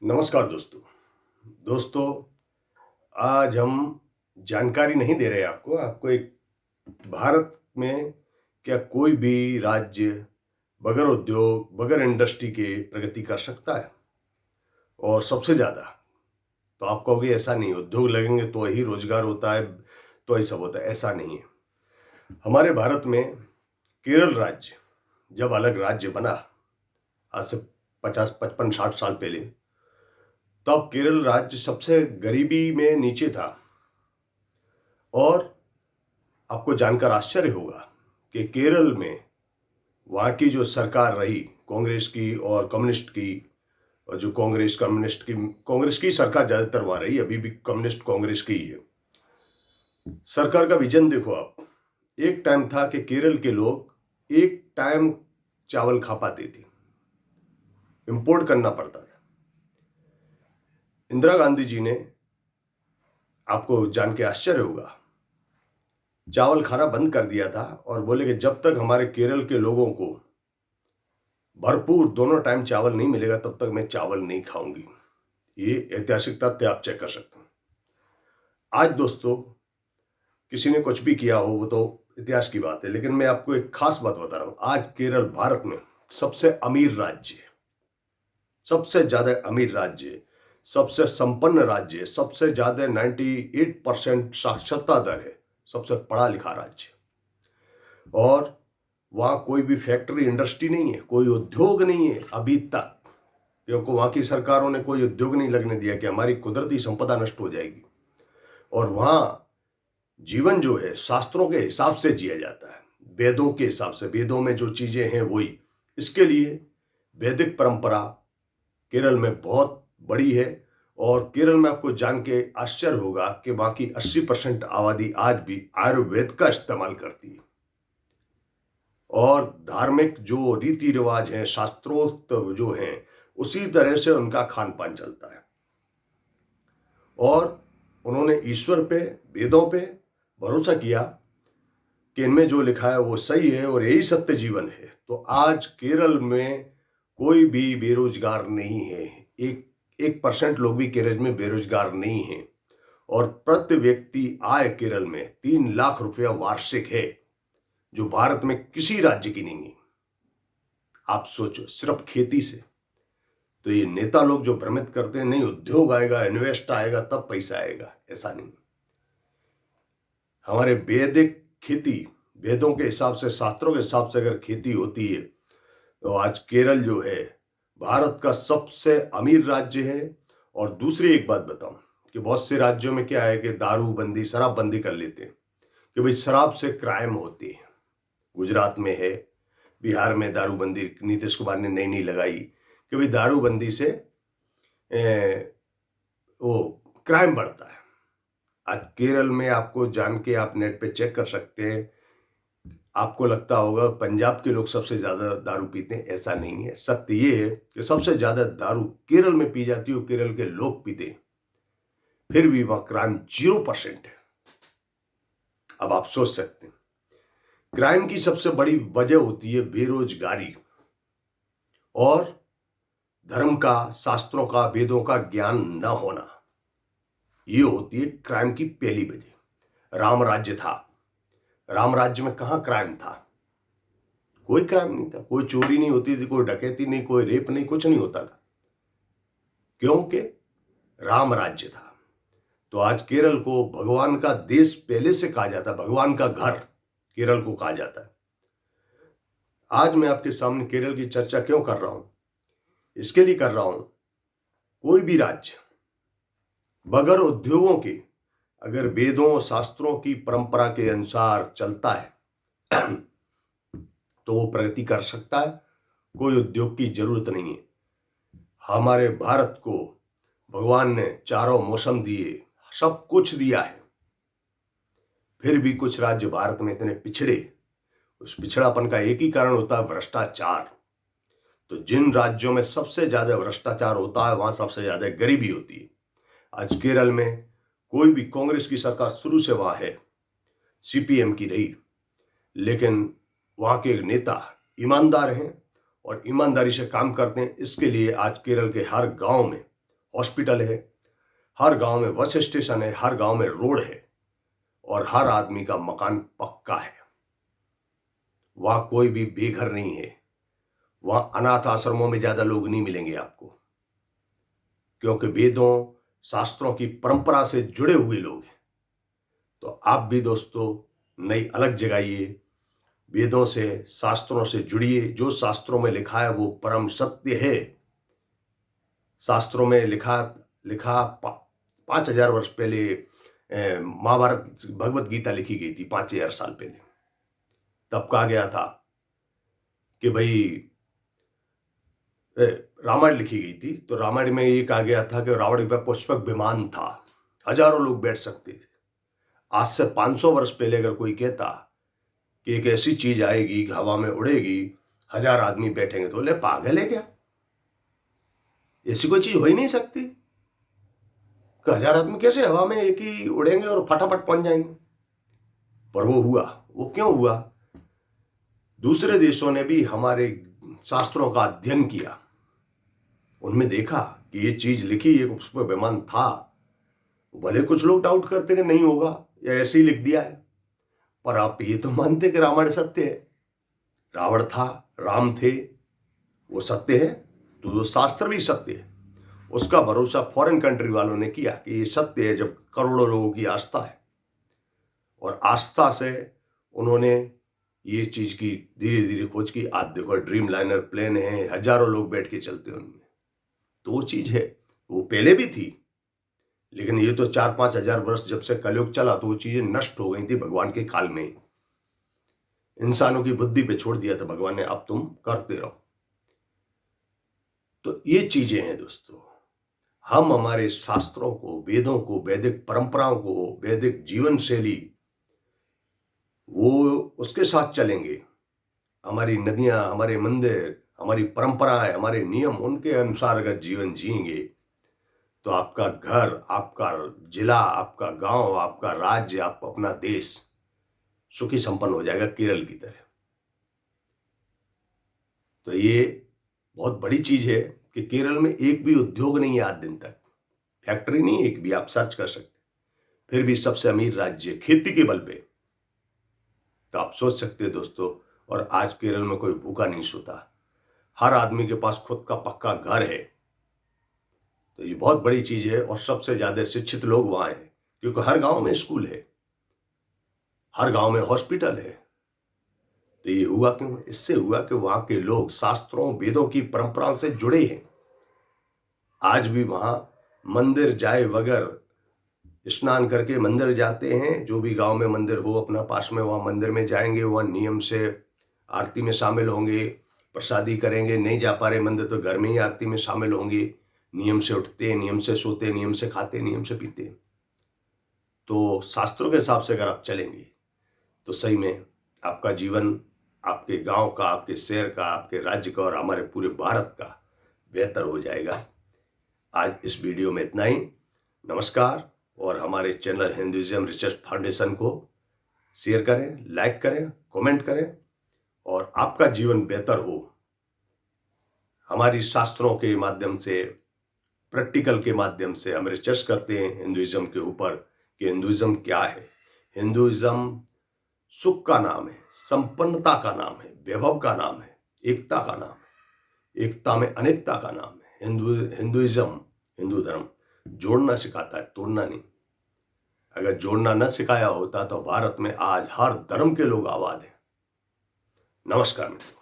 नमस्कार दोस्तों। दोस्तों, आज हम जानकारी नहीं दे रहे आपको एक भारत में क्या कोई भी राज्य बगैर उद्योग बगैर इंडस्ट्री के प्रगति कर सकता है। और सबसे ज़्यादा तो आप कहोगे ऐसा नहीं, उद्योग लगेंगे तो ही रोजगार होता है, तो ही सब होता है। ऐसा नहीं है। हमारे भारत में केरल राज्य जब अलग राज्य बना, आज से 50 55 60 साल पहले, तब केरल राज्य सबसे गरीबी में नीचे था। और आपको जानकर आश्चर्य होगा कि केरल में वहाँ की जो सरकार रही, कांग्रेस की और कम्युनिस्ट की, और जो कांग्रेस की सरकार ज़्यादातर वहाँ रही, अभी भी कम्युनिस्ट कांग्रेस की ही है। सरकार का विजन देखो आप। एक टाइम था कि केरल के लोग एक टाइम चावल खा पाते थे, इंपोर्ट करना पड़ता था। इंदिरा गांधी जी ने, आपको जान के आश्चर्य होगा, चावल खाना बंद कर दिया था और बोले कि जब तक हमारे केरल के लोगों को भरपूर दोनों टाइम चावल नहीं मिलेगा तब तक मैं चावल नहीं खाऊंगी। ये ऐतिहासिक तथ्य आप चेक कर सकते हैं। आज दोस्तों, किसी ने कुछ भी किया हो वो तो इतिहास की बात है, लेकिन मैं आपको एक खास बात बता रहा हूं। आज केरल भारत में सबसे अमीर राज्य है, सबसे ज्यादा अमीर राज्य है, सबसे संपन्न राज्य है, सबसे ज्यादा 98% साक्षरता दर है, सबसे पढ़ा लिखा राज्य है। और वहां कोई भी फैक्ट्री इंडस्ट्री नहीं है, कोई उद्योग नहीं है अभी तक, क्योंकि वहां की सरकारों ने कोई उद्योग नहीं लगने दिया कि हमारी कुदरती संपदा नष्ट हो जाएगी। और वहां जीवन जो है शास्त्रों के हिसाब से जिया जाता है, वेदों के हिसाब से, वेदों में जो चीजें हैं वही। इसके लिए वैदिक परंपरा केरल में बहुत बड़ी है। और केरल में आपको जान के आश्चर्य होगा कि वहां की 80% आबादी आज भी आयुर्वेद का इस्तेमाल करती है। और धार्मिक जो रीति रिवाज हैं, शास्त्रोक्त जो हैं, उसी तरह से उनका खान पान चलता है। और उन्होंने ईश्वर पे, वेदों पे भरोसा किया कि इनमें जो लिखा है वो सही है और यही सत्य जीवन है। तो आज केरल में कोई भी बेरोजगार नहीं है। एक 1% लोग भी केरल में बेरोजगार नहीं है। और प्रति व्यक्ति आय केरल में 3 लाख रुपया वार्षिक है, जो भारत में किसी राज्य की नहीं है। आप सोचो, सिर्फ खेती से। तो ये नेता लोग जो भ्रमित करते हैं नहीं उद्योग आएगा, इन्वेस्ट आएगा तब पैसा आएगा, ऐसा नहीं। हमारे वैदिक खेती, वेदों के हिसाब से, शास्त्रों के हिसाब से अगर खेती होती है तो आज केरल जो है भारत का सबसे अमीर राज्य है। और दूसरी एक बात बताऊं कि बहुत से राज्यों में क्या है कि दारूबंदी, शराबबंदी कर लेते हैं कि भाई शराब से क्राइम होते हैं। गुजरात में है, बिहार में दारूबंदी नीतीश कुमार ने नई नई लगाई कि भाई दारूबंदी से वो क्राइम बढ़ता है। आज केरल में आपको जान के आप नेट पे चेक कर सकते हैं। आपको लगता होगा पंजाब के लोग सबसे ज्यादा दारू पीते हैं, ऐसा नहीं है। सत्य ये है कि सबसे ज्यादा दारू केरल में पी जाती है, केरल के लोग पीते हैं, फिर भी वह क्राइम 0% है। अब आप सोच सकते हैं, क्राइम की सबसे बड़ी वजह होती है बेरोजगारी और धर्म का, शास्त्रों का, वेदों का ज्ञान न होना। ये होती है क्राइम की पहली वजह। राम राज्य था, राम राज्य में कहां क्राइम था? कोई क्राइम नहीं था, कोई चोरी नहीं होती थी, कोई डकैती नहीं, कोई रेप नहीं, कुछ नहीं होता था, क्योंकि राम राज्य था। तो आज केरल को भगवान का देश पहले से कहा जाता है, भगवान का घर केरल को कहा जाता है। आज मैं आपके सामने केरल की चर्चा क्यों कर रहा हूं? इसके लिए कर रहा हूं, कोई भी राज्य बगैर उद्योगों के अगर वेदों और शास्त्रों की परंपरा के अनुसार चलता है तो वो प्रगति कर सकता है। कोई उद्योग की जरूरत नहीं है। हमारे भारत को भगवान ने चारों मौसम दिए, सब कुछ दिया है, फिर भी कुछ राज्य भारत में इतने पिछड़े। उस पिछड़ापन का एक ही कारण होता है भ्रष्टाचार। तो जिन राज्यों में सबसे ज्यादा भ्रष्टाचार होता है वहां सबसे ज्यादा गरीबी होती है। आज केरल में कोई भी, कांग्रेस की सरकार शुरू से वहां है, सीपीएम की रही, लेकिन वहां के नेता ईमानदार हैं और ईमानदारी से काम करते हैं। इसके लिए आज केरल के हर गांव में हॉस्पिटल है, हर गांव में बस स्टेशन है, हर गांव में रोड है और हर आदमी का मकान पक्का है। वहां कोई भी बेघर नहीं है। वहां अनाथ आश्रमों में ज्यादा लोग नहीं मिलेंगे आपको, क्योंकि वेदों शास्त्रों की परंपरा से जुड़े हुए लोग हैं। तो आप भी दोस्तों नई अलग जगाइए, वेदों से शास्त्रों से जुड़िए। जो शास्त्रों में लिखा है वो परम सत्य है। शास्त्रों में लिखा लिखा 5,000 वर्ष पहले महाभारत भगवत गीता लिखी गई थी 5,000 साल पहले। तब कहा गया था कि भाई रामायण लिखी गई थी, तो रामायण में ये कहा गया था कि रावण पे पुष्पक विमान था, हजारों लोग बैठ सकते थे। आज से 500 वर्ष पहले अगर कोई कहता कि एक ऐसी चीज आएगी कि हवा में उड़ेगी, 1,000 आदमी बैठेंगे, तो बोले पागल है क्या, ऐसी कोई चीज हो ही नहीं सकती कि 1,000 आदमी कैसे हवा में एक ही उड़ेंगे और फटाफट पहुंच जाएंगे। पर वो हुआ। वो क्यों हुआ? दूसरे देशों ने भी हमारे शास्त्रों का अध्ययन किया, उनमें देखा कि ये चीज लिखी, ये उस पर विमान था। भले कुछ लोग डाउट करते कि नहीं होगा या ऐसे ही लिख दिया है, पर आप ये तो मानते कि रामायण सत्य है। रावण था, राम थे, वो सत्य है, तो वो शास्त्र भी सत्य है। उसका भरोसा फॉरेन कंट्री वालों ने किया कि ये सत्य है, जब करोड़ों लोगों की आस्था है। और आस्था से उन्होंने ये चीज की धीरे धीरे खोज की। आज देखो ड्रीम लाइनर प्लेन है, हजारों लोग बैठ के चलते हैं उनमें। तो वो चीज है, वो पहले भी थी, लेकिन ये तो 4-5 हजार वर्ष जब से कलयुग चला तो वो चीजें नष्ट हो गई थी भगवान के काल में। इंसानों की बुद्धि पे छोड़ दिया था भगवान ने, अब तुम करते रहो। तो ये चीजें हैं दोस्तों। हम हमारे शास्त्रों को, वेदों को, वैदिक परंपराओं को, वैदिक जीवन शैली, वो उसके साथ चलेंगे। हमारी नदियां, हमारे मंदिर, हमारी परंपराएं, हमारे नियम, उनके अनुसार अगर जीवन जिएंगे तो आपका घर, आपका जिला, आपका गांव, आपका राज्य, आप अपना देश सुखी संपन्न हो जाएगा, केरल की तरह। तो ये बहुत बड़ी चीज है कि केरल में एक भी उद्योग नहीं है आज दिन तक, फैक्ट्री नहीं एक भी, आप सर्च कर सकते। फिर भी सबसे अमीर राज्य खेती के बल पे। तो आप सोच सकते हैं दोस्तों, और आज केरल में कोई भूखा नहीं सोता, हर आदमी के पास खुद का पक्का घर है। तो ये बहुत बड़ी चीज है। और सबसे ज्यादा शिक्षित लोग वहां हैं, क्योंकि हर गांव में स्कूल है, हर गांव में हॉस्पिटल है। तो ये हुआ क्यों? इससे हुआ कि वहां के लोग शास्त्रों, वेदों की परंपराओं से जुड़े हैं। आज भी वहां मंदिर जाए बगैर, स्नान करके मंदिर जाते हैं। जो भी गांव में मंदिर हो अपना पास में, वहां मंदिर में जाएंगे, वहां नियम से आरती में शामिल होंगे, प्रसादी करेंगे। नहीं जा पा रहे मंदिर तो घर में ही आरती में शामिल होंगे। नियम से उठते, नियम से सोते, नियम से खाते, नियम से पीते। तो शास्त्रों के हिसाब से अगर आप चलेंगे तो सही में आपका जीवन, आपके गांव का, आपके शहर का, आपके राज्य का और हमारे पूरे भारत का बेहतर हो जाएगा। आज इस वीडियो में इतना ही। नमस्कार। और हमारे चैनल हिंदुइज्म रिसर्च फाउंडेशन को शेयर करें, लाइक करें, कमेंट करें, और आपका जीवन बेहतर हो। हमारी शास्त्रों के माध्यम से, प्रैक्टिकल के माध्यम से हम रिसर्च करते हैं हिंदुइज्म के ऊपर कि हिंदुइज्म क्या है। हिंदुइज्म सुख का नाम है, संपन्नता का नाम है, वैभव का नाम है, एकता का नाम है, एकता में अनेकता का नाम है। हिंदुइज्म, हिंदू धर्म जोड़ना सिखाता है, तोड़ना नहीं। अगर जोड़ना न सिखाया होता तो भारत में आज हर धर्म के लोग आबाद हैं। नमस्कार मित्रों।